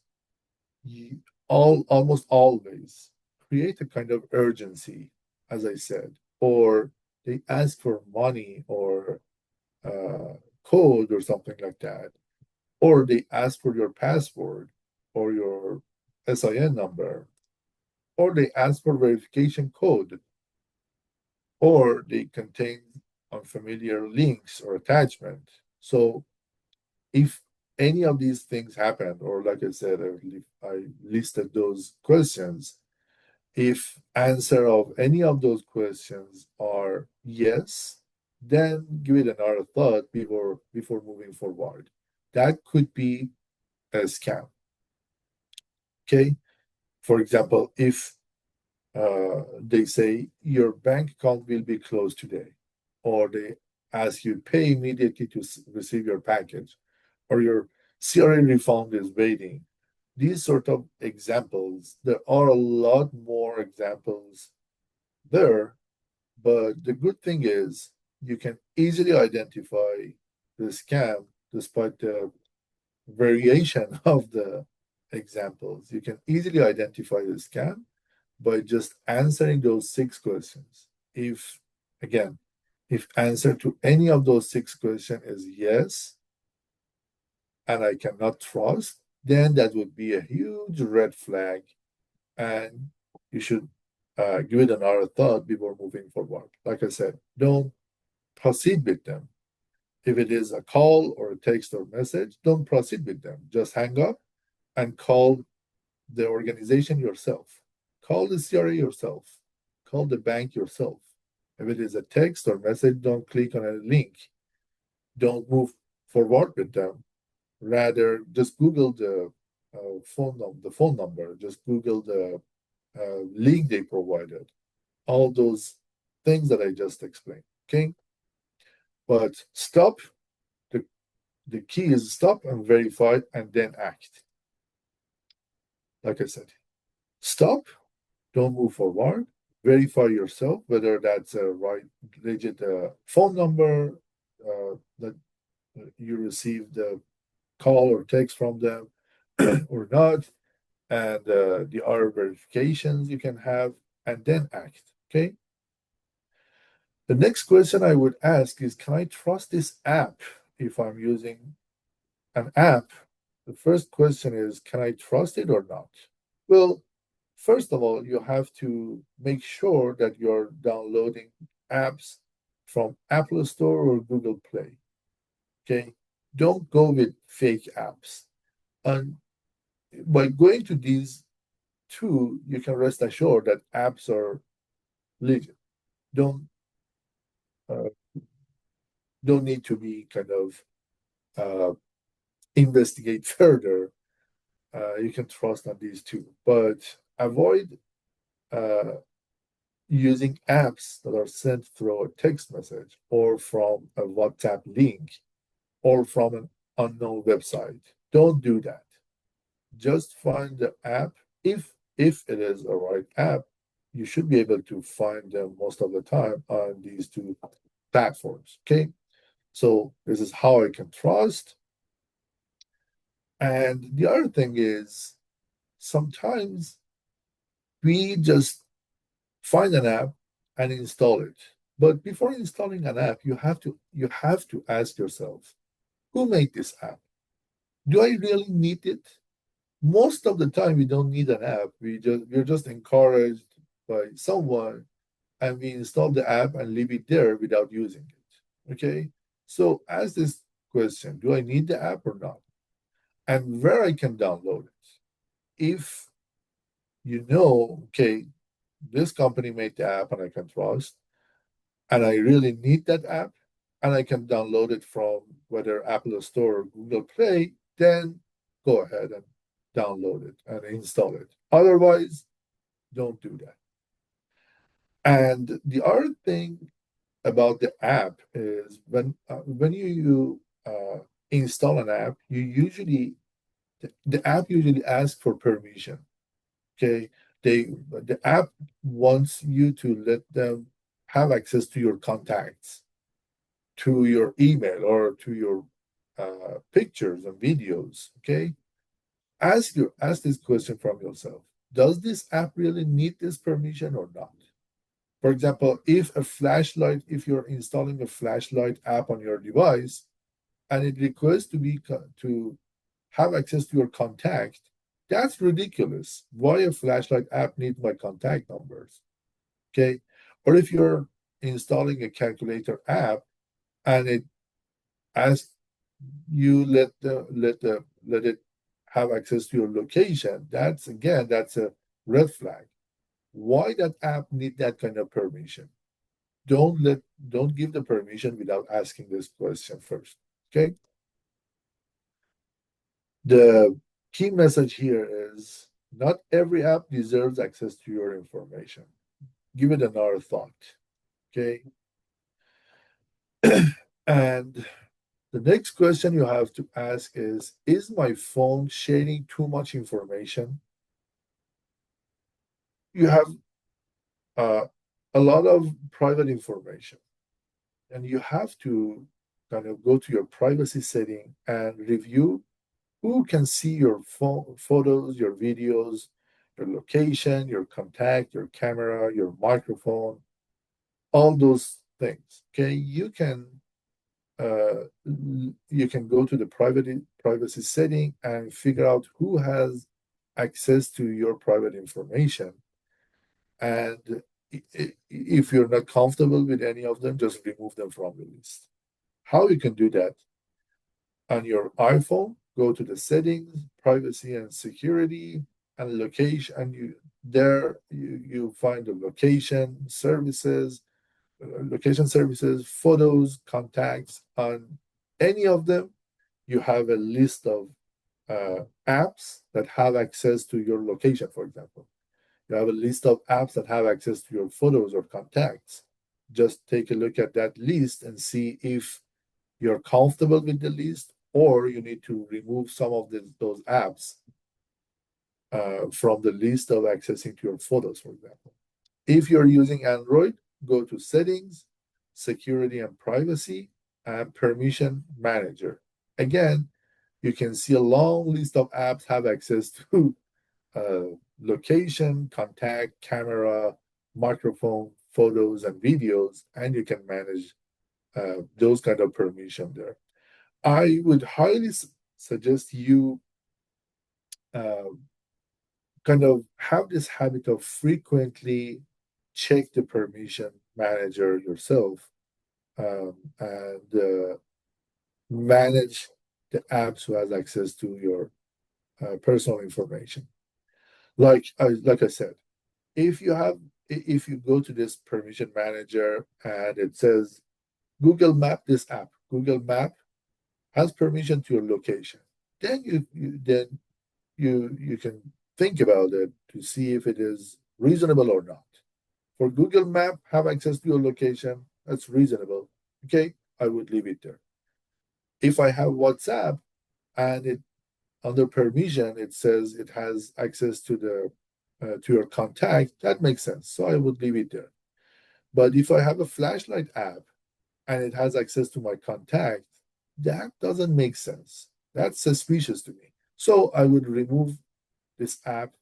Speaker 2: almost always create a kind of urgency, as I said, or they ask for money or code or something like that, or they ask for your password or your SIN number, or they ask for verification code, or they contain unfamiliar links or attachment. So if any of these things happen, or like I said, I listed those questions, if answer of any of those questions are yes, then give it another thought before moving forward. That could be a scam. Okay. For example, if they say your bank account will be closed today, or they ask you pay immediately to receive your package, or your CRA refund is waiting. These sort of examples, there are a lot more examples there, but the good thing is you can easily identify the scam despite the variation of the examples. You can easily identify the scam by just answering those six questions. If, again, if answer to any of those six questions is yes, and I cannot trust, then that would be a huge red flag, and you should give it another thought before moving forward. Like I said, don't proceed with them. If it is a call or a text or message, don't proceed with them. Just hang up and call the organization yourself. Call the CRA yourself. Call the bank yourself. If it is a text or message, don't click on a link. Don't move forward with them. Rather, just Google the phone number. Just Google the link they provided. All those things that I just explained. Okay, but stop. The the key is stop and verify and then act. Like I said, stop. Don't move forward. Verify yourself whether that's a right legit phone number that you received a call or text from them or not, and the other verifications you can have, and then act. Okay. The next question I would ask is, can I trust this app if I'm using an app? The first question is, can I trust it or not? Well, first of all, you have to make sure that you're downloading apps from Apple Store or Google Play. Okay. Don't go with fake apps. And by going to these two, you can rest assured that apps are legit. Don't uh, don't need to be kind of investigate further. You can trust on these two, but avoid uh, using apps that are sent through a text message or from a WhatsApp link or from an unknown website. Don't do that. Just find the app. If it is a right app, you should be able to find them most of the time on these two platforms. Okay. So this is how I can trust. And the other thing is sometimes we just find an app and install it. But before installing an app, you have to ask yourself, who made this app? Do I really need it? Most of the time we don't need an app. We're just encouraged by someone and we install the app and leave it there without using it. Okay. So ask this question, do I need the app or not? And where I can download it. If you know, okay, this company made the app and I can trust, and I really need that app, and I can download it from whether Apple Store or Google Play, then go ahead and download it and install it. Otherwise, don't do that. And the other thing about the app is when you install an app, you usually the app usually asks for permission. Okay, the app wants you to let them have access to your contacts, to your email, or to your pictures and videos. Okay, ask this question from yourself: does this app really need this permission or not? For example, if you're installing a flashlight app on your device and it requests to have access to your contact, that's ridiculous. Why a flashlight app needs my contact numbers? Okay. Or if you're installing a calculator app and it asks you let it have access to your location, that's a red flag. Why that app need that kind of permission? Don't give the permission without asking this question first. Okay. The key message here is Not every app deserves access to your information. Give it another thought. Okay. And the next question you have to ask is my phone sharing too much information? You have uh, a lot of private information, and you have to kind of go to your privacy setting and review who can see your phone photos, your videos, your location, your contact, your camera, your microphone, all those things. Okay, uh, you can go to the privacy setting and figure out who has access to your private information. And if you're not comfortable with any of them, just remove them from the list. How you can do that? On your iPhone, go to the settings, privacy and security, and location, and you find the location services, photos, contacts. On any of them, you have a list of apps that have access to your location, for example. You have a list of apps that have access to your photos or contacts. Just take a look at that list and see if you're comfortable with the list or you need to remove some of those apps from the list of accessing to your photos, for example. If you're using Android, go to Settings, Security and Privacy, and Permission Manager. Again, you can see a long list of apps have access to location, contact, camera, microphone, photos, and videos, and you can manage those kind of permission there. I would highly suggest you uh, kind of have this habit of frequently check the permission manager yourself and manage the apps who has access to your personal information. Like I said, if you go to this permission manager and it says Google Map this app, Google Map has permission to your location, then you can think about it to see if it is reasonable or not. For Google Map have access to your location, that's reasonable. Okay, I would leave it there. If I have WhatsApp and it under permission it says it has access to the to your contact, that makes sense. So I would leave it there. But if I have a flashlight app and it has access to my contact, that doesn't make sense. That's suspicious to me. So I would remove this app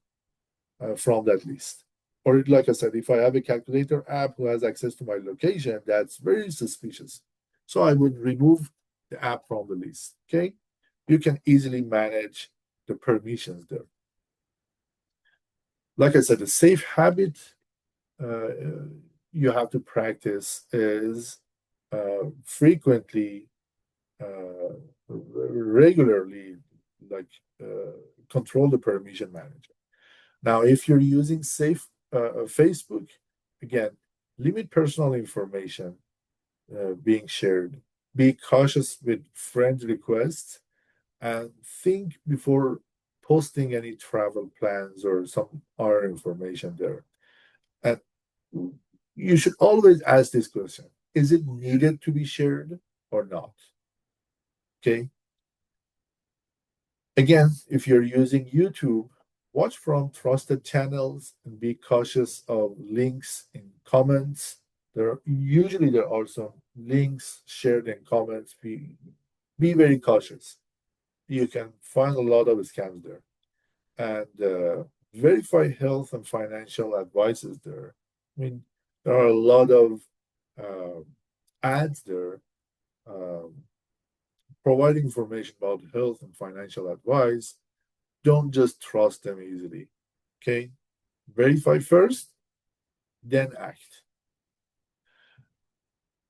Speaker 2: from that list. Or, like I said, if I have a calculator app who has access to my location, that's very suspicious. So I would remove the app from the list. Okay. You can easily manage the permissions there. Like I said, a safe habit uh, you have to practice is frequently, regularly, like control the permission manager. Now, if you're using safe Facebook, again, limit personal information being shared. Be cautious with friend requests and think before posting any travel plans or some other information there. And you should always ask this question: is it needed to be shared or not? Okay. Again, if you're using YouTube, watch from trusted channels and be cautious of links in comments. There are some links shared in comments. Be very cautious. You can find a lot of scams there. And verify health and financial advices there. I mean, there are a lot of uh, ads there um, providing information about health and financial advice. Don't just trust them easily. Okay. Verify first, then act.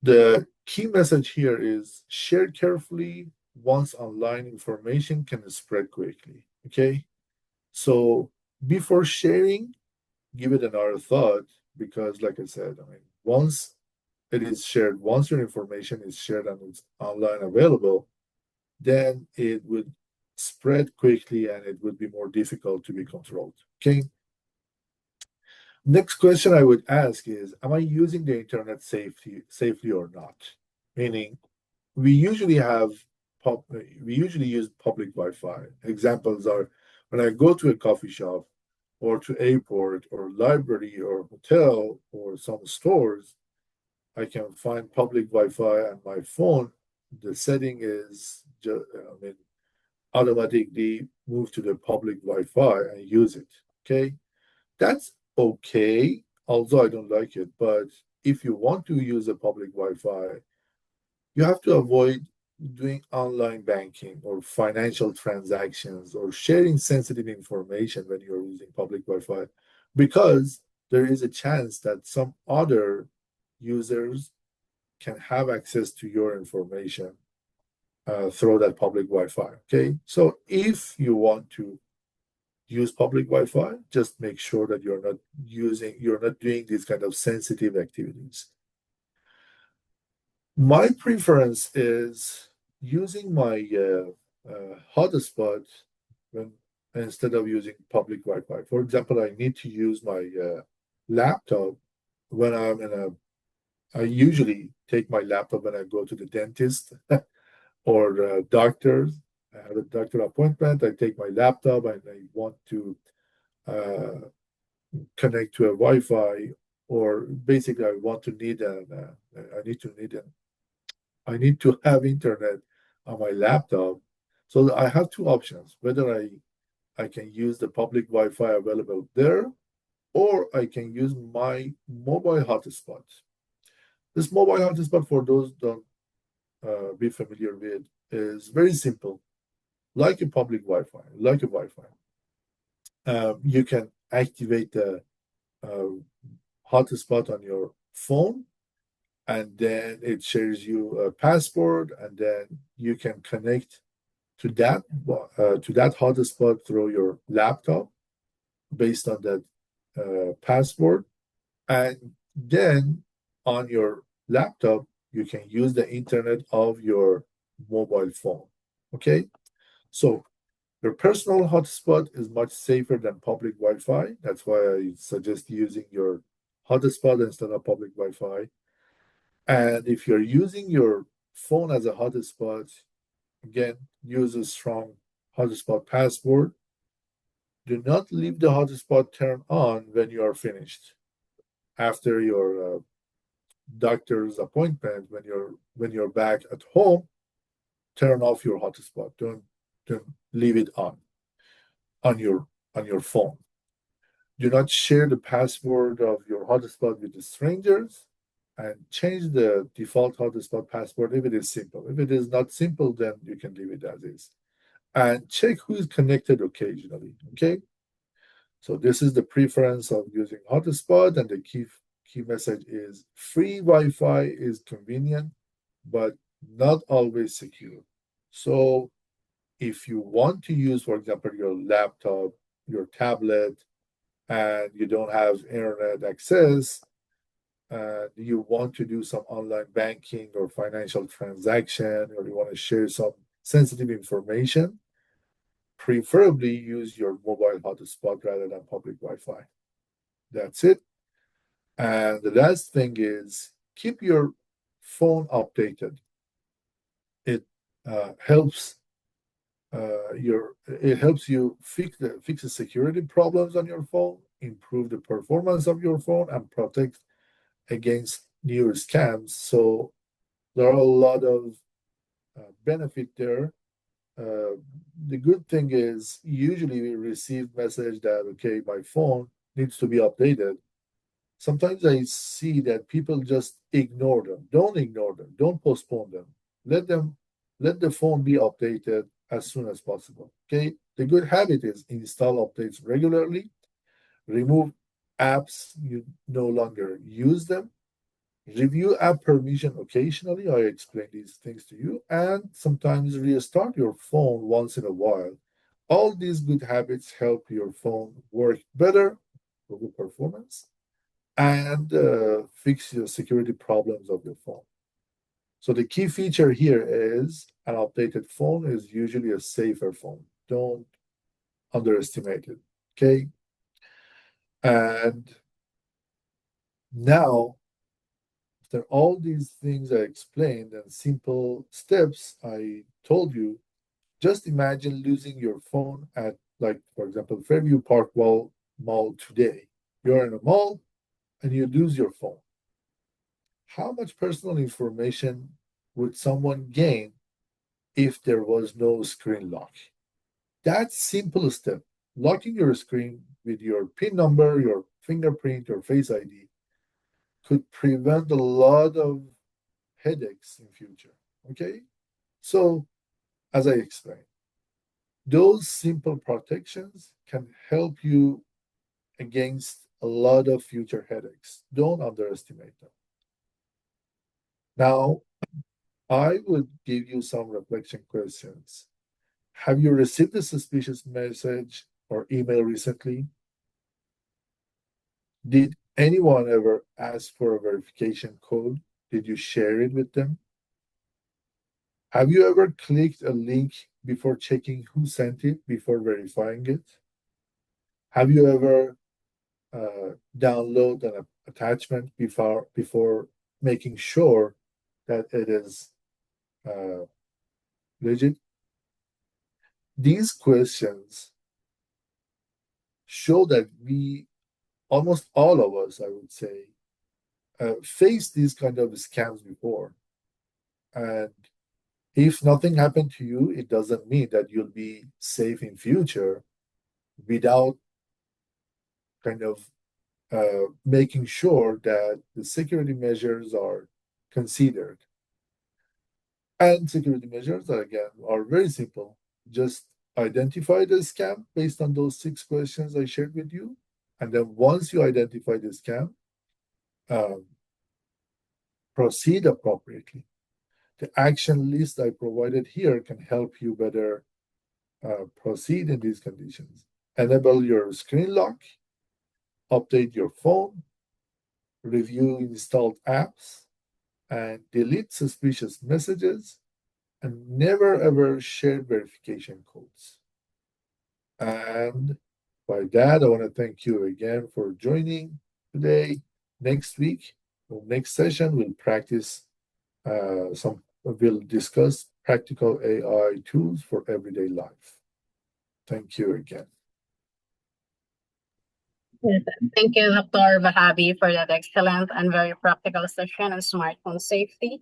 Speaker 2: The key message here is share carefully once online information can spread quickly. Okay. So before sharing, give it another thought because, like I said, I mean, once your information is shared and it's online available, then it would spread quickly and it would be more difficult to be controlled. Okay. Next question I would ask is, am I using the internet safely or not? Meaning, we usually have we usually use public Wi-Fi. Examples are when I go to a coffee shop or to airport or library or hotel or some stores, I can find public Wi-Fi on my phone. The setting is just, I mean, automatically move to the public Wi-Fi and use it. Okay, that's okay, although I don't like it. But if you want to use a public Wi-Fi, you have to avoid doing online banking or financial transactions or sharing sensitive information when you're using public Wi-Fi, because there is a chance that some other users can have access to your information through that public Wi-Fi. Okay, so if you want to use public Wi-Fi, just make sure that you're not doing these kind of sensitive activities. My preference is using my hotspot when instead of using public Wi-Fi. For example, I need to use my laptop when I'm in a. I usually take my laptop when I go to the dentist or doctors. I have a doctor appointment. I take my laptop and I want to uh, connect to a Wi-Fi, or basically I want to need an. I need to need an I need to have internet on my laptop. So I have two options, whether I can use the public Wi-Fi available there, or I can use my mobile hotspot. This mobile hotspot, for those don't be familiar with, is very simple, like a public Wi-Fi, like a Wi-Fi. You can activate the uh, hotspot on your phone, and then it shares you a password, and then you can connect to that hotspot through your laptop based on that password, and then on your laptop you can use the internet of your mobile phone. Okay, so your personal hotspot is much safer than public Wi-Fi. That's why I suggest using your hotspot instead of public Wi-Fi. And if you're using your phone as a hotspot, again, use a strong hotspot password. Do not leave the hotspot turned on when you are finished. After your doctor's appointment, when you're back at home, turn off your hotspot. Don't leave it on your on your phone. Do not share the password of your hotspot with the strangers, and change the default hotspot password if it is simple. If it is not simple, then you can leave it as is. And check who is connected occasionally. Okay. So this is the preference of using hotspot, and the key message is free Wi-Fi is convenient, but not always secure. So if you want to use, for example, your laptop, your tablet, and you don't have internet access, and you want to do some online banking or financial transaction, or you want to share some sensitive information, preferably use your mobile hotspot rather than public Wi-Fi. That's it. And the last thing is keep your phone updated. It helps it helps you fix the security problems on your phone, improve the performance of your phone, and protect against newer scams. So there are a lot of benefit there. The good thing is usually we receive message that okay, my phone needs to be updated. Sometimes I see that people just ignore them. Don't ignore them. Don't postpone them. Let them let the phone be updated as soon as possible. Okay. The good habit is install updates regularly, remove apps you no longer use them, review app permission occasionally. I explain these things to you, and sometimes restart your phone once in a while. All these good habits help your phone work better for good performance and fix your security problems of your phone. So the key feature here is an updated phone is usually a safer phone. Don't underestimate it. Okay. And now, after all these things I explained and simple steps I told you, just imagine losing your phone at, like, for example, Fairview Park Mall today. You're in a mall and you lose your phone. How much personal information would someone gain if there was no screen lock? That simple step, locking your screen with your PIN number, your fingerprint, your Face ID, could prevent a lot of headaches in future. Okay? So, as I explained, those simple protections can help you against a lot of future headaches. Don't underestimate them. Now, I would give you some reflection questions. Have you received a suspicious message or email recently? Did anyone ever ask for a verification code? Did you share it with them? Have you ever clicked a link before checking who sent it before verifying it? Have you ever download an attachment before making sure that it is uh, legit? These questions show that we, almost all of us, I would say, faced these kind of scams before. And if nothing happened to you, it doesn't mean that you'll be safe in future without kind of making sure that the security measures are considered. And security measures are, again, are very simple. Just identify the scam based on those 6 questions I shared with you. And then once you identify the scam, um, proceed appropriately. The action list I provided here can help you better proceed in these conditions. Enable your screen lock, update your phone, review installed apps, and delete suspicious messages, and never ever share verification codes. And by that, I want to thank you again for joining today. Next week, or next session, we'll discuss practical AI tools for everyday life. Thank you again.
Speaker 1: Yes, thank you, Dr. Bahabi, for that excellent and very practical session on smartphone safety.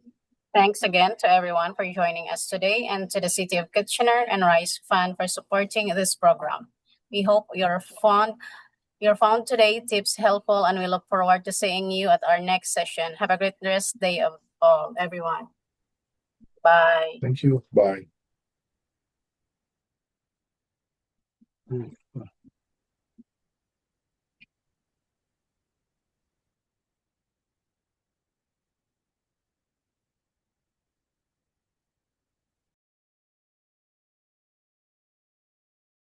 Speaker 1: Thanks again to everyone for joining us today and to the City of Kitchener and Rice Fund for supporting this program. We hope your found today tips helpful and we look forward to seeing you at our next session. Have a great rest day of all, everyone. Bye.
Speaker 2: Thank you. Bye.